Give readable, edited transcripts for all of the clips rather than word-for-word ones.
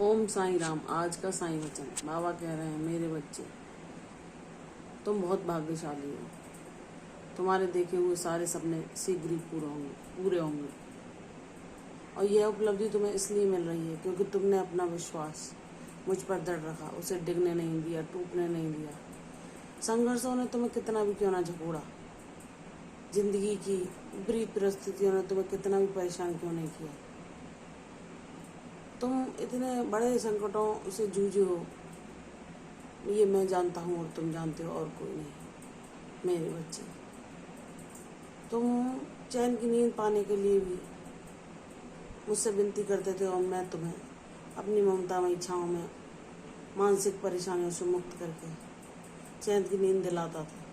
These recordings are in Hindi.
ओम साईं राम। आज का साईं वचन। बाबा कह रहे हैं, मेरे बच्चे, तुम बहुत भाग्यशाली हो। तुम्हारे देखे हुए सारे सपने शीघ्र ही पूरे होंगे। और यह उपलब्धि तुम्हें इसलिए मिल रही है क्योंकि तुमने अपना विश्वास मुझ पर दृढ़ रखा, उसे डिगने नहीं दिया, टूटने नहीं दिया। संघर्षों ने तुम्हें कितना भी क्यों ना झकोड़ा, जिंदगी की विपरीत परिस्थितियों ने तुम्हें कितना भी परेशान क्यों नहीं किया, तुम इतने बड़े संकटों से जूझे हो, ये मैं जानता हूँ और तुम जानते हो, और कोई नहीं। मेरे बच्चे, तुम चैन की नींद पाने के लिए भी मुझसे विनती करते थे और मैं तुम्हें अपनी ममतामयी छाँव में मानसिक परेशानियों से मुक्त करके चैन की नींद दिलाता था।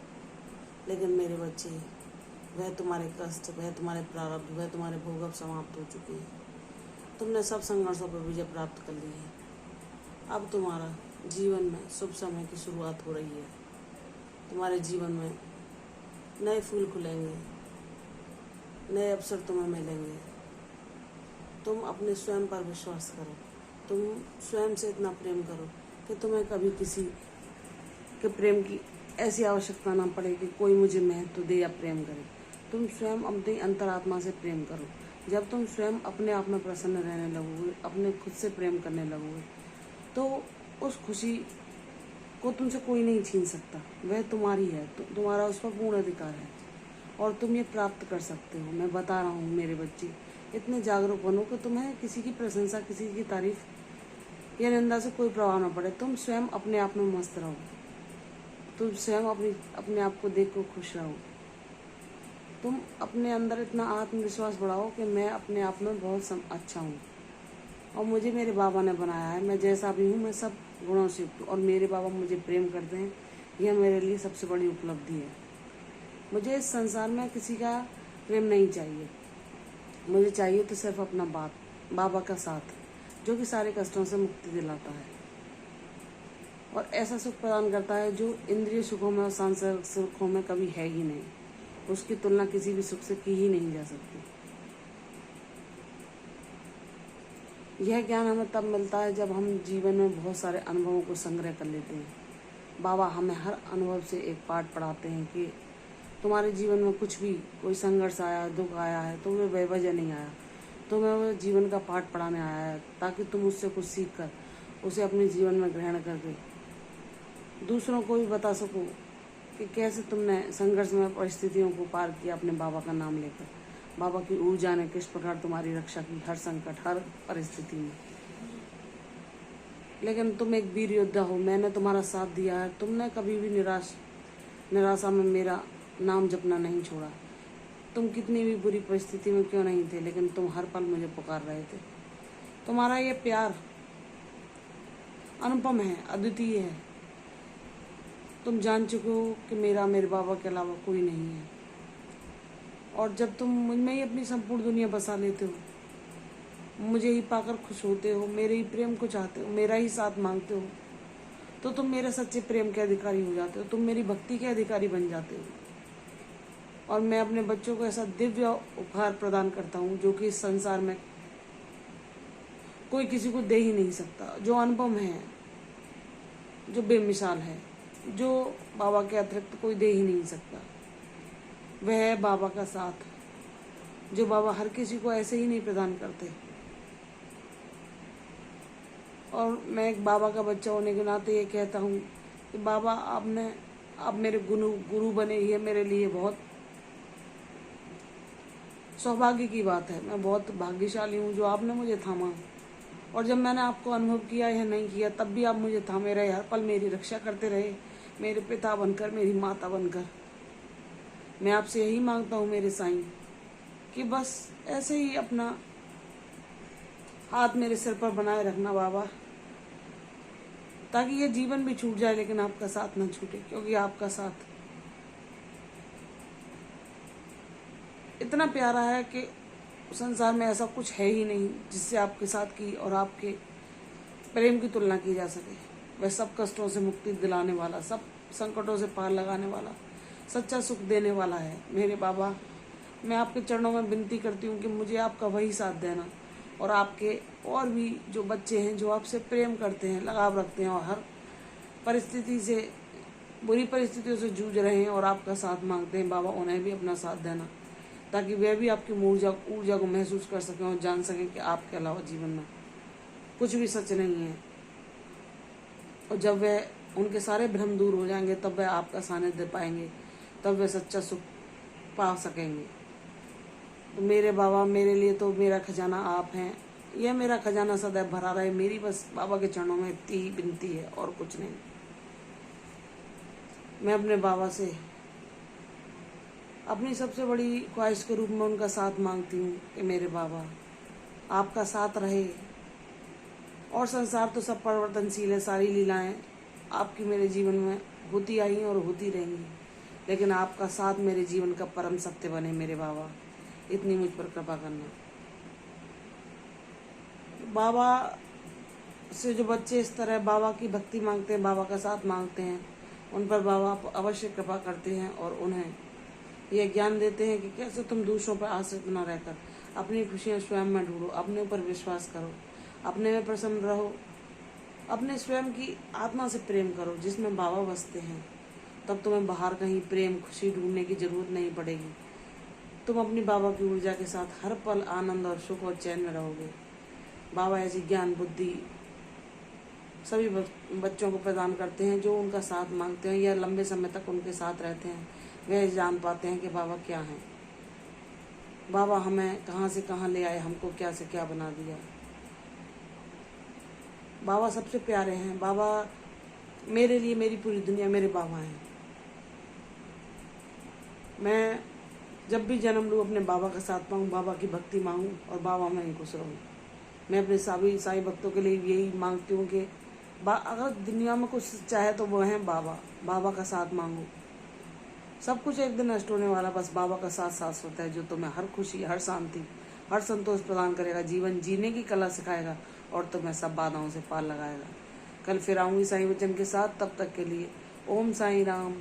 लेकिन मेरे बच्चे, वह तुम्हारे कष्ट, वह तुम्हारे प्रारब्ध, वह तुम्हारे भोग अब समाप्त हो चुके हैं। तुमने सब संघर्षों पर विजय प्राप्त कर ली है। अब तुम्हारा जीवन में शुभ समय की शुरुआत हो रही है। तुम्हारे जीवन में नए फूल खुलेंगे, नए अवसर तुम्हें मिलेंगे। तुम अपने स्वयं पर विश्वास करो। तुम स्वयं से इतना प्रेम करो कि तुम्हें कभी किसी के प्रेम की ऐसी आवश्यकता ना पड़े कि कोई मुझे महत्व दे या प्रेम करे। तुम स्वयं अपनी अंतरात्मा से प्रेम करो। जब तुम स्वयं अपने आप में प्रसन्न रहने लगोगे, अपने खुद से प्रेम करने लगोगे, तो उस खुशी को तुमसे कोई नहीं छीन सकता। वह तुम्हारी है, तुम्हारा उस पर पूर्ण अधिकार है और तुम ये प्राप्त कर सकते हो। मैं बता रहा हूँ मेरे बच्चे, इतने जागरूक बनो कि तुम्हें किसी की प्रशंसा, किसी की तारीफ या निंदा से कोई प्रभाव न पड़े। तुम स्वयं अपने आप में मस्त रहो। तुम स्वयं अपने आप को देख कर खुश रहो। तुम अपने अंदर इतना आत्मविश्वास बढ़ाओ कि मैं अपने आप में बहुत अच्छा हूँ और मुझे मेरे बाबा ने बनाया है। मैं जैसा भी हूँ, मैं सब गुणों से युक्त हूँ और मेरे बाबा मुझे प्रेम करते हैं। यह मेरे लिए सबसे बड़ी उपलब्धि है। मुझे इस संसार में किसी का प्रेम नहीं चाहिए। मुझे चाहिए तो सिर्फ अपना बाबा का साथ, जो कि सारे कष्टों से मुक्ति दिलाता है और ऐसा सुख प्रदान करता है जो इंद्रिय सुखों में और सांसारिक सुखों में कभी है ही नहीं। उसकी तुलना किसी भी सुख से की ही नहीं जा सकती। यह ज्ञान हमें तब मिलता है जब हम जीवन में बहुत सारे अनुभवों को संग्रह कर लेते हैं। बाबा हमें हर अनुभव से एक पाठ पढ़ाते हैं कि तुम्हारे जीवन में कुछ भी, कोई संघर्ष आया, दुख आया है, तो वह बेवजह नहीं आया। तुम्हें वह जीवन का पाठ पढ़ाने आया है ताकि तुम उससे कुछ सीख कर उसे अपने जीवन में ग्रहण करके दूसरों को भी बता सको कि कैसे तुमने संघर्ष में परिस्थितियों को पार किया अपने बाबा का नाम लेकर। बाबा की ऊर्जा ने किस प्रकार तुम्हारी रक्षा की हर संकट, हर परिस्थिति में। लेकिन तुम एक वीर योद्धा हो। मैंने तुम्हारा साथ दिया है। तुमने कभी भी निराशा में मेरा नाम जपना नहीं छोड़ा। तुम कितनी भी बुरी परिस्थिति में क्यों नहीं थे, लेकिन तुम हर पल मुझे पुकार रहे थे। तुम्हारा ये प्यार अनुपम है, अद्वितीय है। तुम जान चुके हो कि मेरे बाबा के अलावा कोई नहीं है। और जब तुम मुझ में ही अपनी संपूर्ण दुनिया बसा लेते हो, मुझे ही पाकर खुश होते हो, मेरे ही प्रेम को चाहते हो, मेरा ही साथ मांगते हो, तो तुम मेरे सच्चे प्रेम के अधिकारी हो जाते हो। तुम मेरी भक्ति के अधिकारी बन जाते हो और मैं अपने बच्चों को ऐसा दिव्य उपहार प्रदान करता हूँ जो कि इस संसार में कोई किसी को दे ही नहीं सकता, जो अनुपम है, जो बेमिसाल है, जो बाबा के अतिरिक्त कोई दे ही नहीं सकता। वह है बाबा का साथ, जो बाबा हर किसी को ऐसे ही नहीं प्रदान करते। और मैं एक बाबा का बच्चा होने के नाते ये कहता हूँ कि बाबा आप मेरे गुरु बने, ये मेरे लिए बहुत सौभाग्य की बात है। मैं बहुत भाग्यशाली हूँ जो आपने मुझे थामा। और जब मैंने आपको अनुभव किया या नहीं किया, तब भी आप मुझे थामे रहे, हर पल मेरी रक्षा करते रहे, मेरे पिता बनकर, मेरी माता बनकर। मैं आपसे यही मांगता हूँ मेरे साईं कि बस ऐसे ही अपना हाथ मेरे सिर पर बनाए रखना बाबा, ताकि ये जीवन भी छूट जाए लेकिन आपका साथ ना छूटे, क्योंकि आपका साथ इतना प्यारा है कि संसार में ऐसा कुछ है ही नहीं जिससे आपके साथ की और आपके प्रेम की तुलना की जा सके। वह सब कष्टों से मुक्ति दिलाने वाला, सब संकटों से पार लगाने वाला, सच्चा सुख देने वाला है। मेरे बाबा, मैं आपके चरणों में विनती करती हूँ कि मुझे आपका वही साथ देना और आपके और भी जो बच्चे हैं जो आपसे प्रेम करते हैं, लगाव रखते हैं और हर परिस्थिति से, बुरी परिस्थितियों से जूझ रहे हैं और आपका साथ मांगते हैं, बाबा उन्हें भी अपना साथ देना, ताकि वे भी आपकी ऊर्जा को महसूस कर सकें और जान सकें कि आपके अलावा जीवन में कुछ भी सच नहीं है। और जब वे उनके सारे भ्रम दूर हो जाएंगे तब वे आपका सानिध्य पाएंगे, तब वे सच्चा सुख पा सकेंगे। तो मेरे बाबा, मेरे लिए तो मेरा खजाना आप हैं। यह मेरा खजाना सदैव भरा रहे, मेरी बस बाबा के चरणों में इतनी ही विनती है और कुछ नहीं। मैं अपने बाबा से अपनी सबसे बड़ी ख्वाहिश के रूप में उनका साथ मांगती हूँ कि मेरे बाबा आपका साथ रहे। और संसार तो सब परिवर्तनशील है, सारी लीलाएं आपकी मेरे जीवन में होती आई और होती रहेंगी, लेकिन आपका साथ मेरे जीवन का परम सत्य बने मेरे बाबा, इतनी मुझ पर कृपा करना। बाबा से जो बच्चे इस तरह बाबा की भक्ति मांगते हैं, बाबा का साथ मांगते हैं, उन पर बाबा अवश्य कृपा करते हैं और उन्हें यह ज्ञान देते हैं कि कैसे तुम दूसरों पर आश्रित न रहकर अपनी खुशियाँ स्वयं में ढूंढो, अपने ऊपर विश्वास करो, अपने में प्रसन्न रहो, अपने स्वयं की आत्मा से प्रेम करो जिसमें बाबा बसते हैं। तब तुम्हें बाहर कहीं प्रेम खुशी ढूंढने की जरूरत नहीं पड़ेगी। तुम अपनी बाबा की ऊर्जा के साथ हर पल आनंद और सुख और चैन में रहोगे। बाबा ऐसी ज्ञान बुद्धि सभी बच्चों को प्रदान करते हैं जो उनका साथ मांगते हैं या लंबे समय तक उनके साथ रहते हैं। वे जान पाते हैं कि बाबा क्या हैं, बाबा हमें कहाँ से कहाँ ले आए, हमको क्या से क्या बना दिया। बाबा सबसे प्यारे हैं। बाबा मेरे लिए, मेरी पूरी दुनिया मेरे बाबा हैं। मैं जब भी जन्म लूँ अपने बाबा का साथ पाऊँ, बाबा की भक्ति मांगूँ और बाबा में ही खुश रहूँ। मैं अपने सभी साई भक्तों के लिए यही मांगती हूँ कि अगर दुनिया में कुछ चाहे तो वो है बाबा। बाबा का साथ मांगो। सब कुछ एक दिन नष्ट होने वाला, बस बाबा का साथ शाश्वत है जो तुम्हें हर खुशी, हर शांति, हर संतोष प्रदान करेगा, जीवन जीने की कला सिखाएगा और तुम्हें सब बाधाओं से पार लगाएगा। कल फिर आऊँगी साईं वचन के साथ, तब तक के लिए ओम साईं राम।